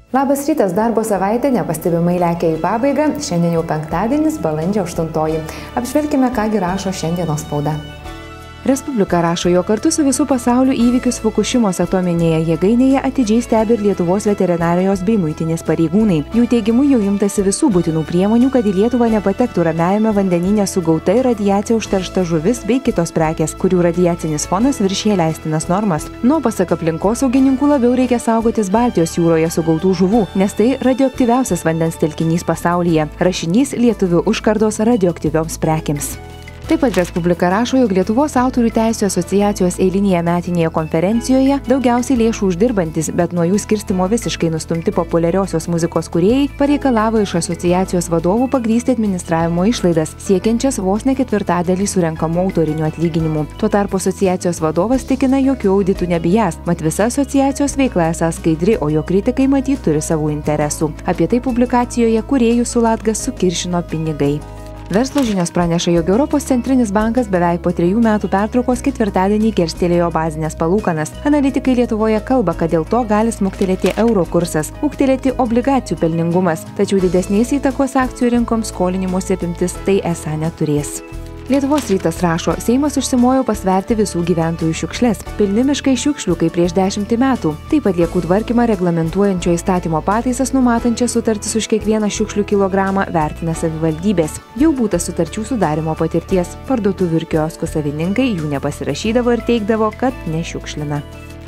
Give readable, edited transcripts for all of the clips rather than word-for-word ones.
Labas rytas, darbo savaitė nepastebimai lekia į pabaigą, šiandien jau penktadienis, balandžio 8. Apžvelkime, kągi rašo šiandienos spauda. Respublika rašo, jo kartu su visų pasauliu įvykius Fukušimos atominėje jėgainėje atidžiai stebi ir Lietuvos veterinarijos bei muitinės pareigūnai. Jų teigimu jau imtasi visų būtinų priemonių, kad į Lietuvą nepatektų ramiajame vandenyne sugauta ir radiacija užteršta žuvis bei kitos prekės, kurių radiacinis fonas viršija leistinas normas. Nuo pasak aplinkosaugininkų labiau reikia saugotis Baltijos jūroje sugautų žuvų, nes tai radioaktyviausias vandens telkinys pasaulyje. Rašinys lietuvių užkardos radioaktyvioms prekėms. Taip pat Respublika rašo, jog Lietuvos autorių teisių asociacijos eilinėje metinėje konferencijoje daugiausiai lėšų uždirbantis, bet nuo jų skirstimo visiškai nustumti populiariosios muzikos kūrėjai pareikalavo iš asociacijos vadovų pagrysti administravimo išlaidas, siekiančias vos ne ketvirtadalį surenkamų autorinių atlyginimų. Tuo tarpu asociacijos vadovas tikina, jokių auditų nebijęs, mat visa asociacijos veikla esą skaidri, o jo kritikai matyt turi savų interesų. Apie tai publikacijoje kūrėjų su Latga sukiršino pinigai. Verslo žinios praneša, jog Europos centrinis bankas beveik po 3 metų pertraukos ketvirtadienį kerstelėjo bazinės palūkanas. Analitikai Lietuvoje kalba, kad dėl to gali smuktelėti euro kursas, ūgtelėti obligacijų pelningumas, tačiau didesnės įtakos akcijų rinkoms skolinimosi apimtis tai esą neturės. Lietuvos rytas rašo, Seimas užsimojo pasverti visų gyventojų šiukšles. Pilni miškai šiukšlių kaip prieš 10 metų. Taip pat atliekų tvarkymą reglamentuojančio įstatymo pataisas numatančias sutartis už kiekvieną šiukšlių kilogramą vertina savivaldybės. Jau būta sutarčių sudarimo patirties. Parduotuvių ir kioskų savininkai jų nepasirašydavo ir teigdavo, kad nešiukšlina.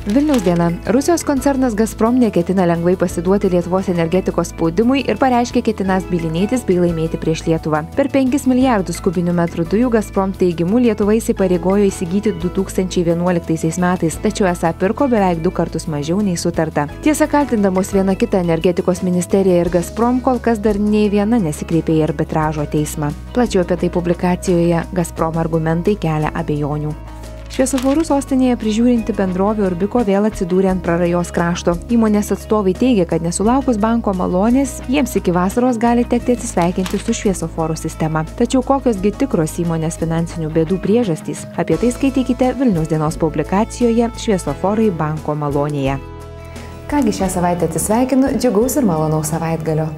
Vilniaus diena. Rusijos koncernas Gazprom neketina lengvai pasiduoti Lietuvos energetikos spaudimui ir pareiškė ketinąs bylinėtis bei laimėti prieš Lietuvą. Per 5 milijardus kubinių metrų dujų Gazprom teigimu Lietuva įsipareigojo įsigyti 2011 metais, tačiau esą pirko beveik 2 kartus mažiau nei sutarta. Tiesa, kaltindamos viena kitą energetikos ministerija ir Gazprom kol kas dar nei viena nesikreipė į arbitražo teismą. Plačiau apie tai publikacijoje Gazprom argumentai kelia abejonių. Šviesoforų sostinėje prižiūrinti bendrovė Urbiko vėl atsidūrė ant prarajos krašto. Įmonės atstovai teigia, kad nesulaukus banko malonės, jiems iki vasaros gali tekti atsisveikinti su šviesoforų sistema. Tačiau kokiosgi tikros įmonės finansinių bėdų priežastys? Apie tai skaitykite Vilniaus dienos publikacijoje Šviesoforai banko malonėje. Kągi šią savaitę atsisveikinu, džiugaus ir malonaus savaitgalio.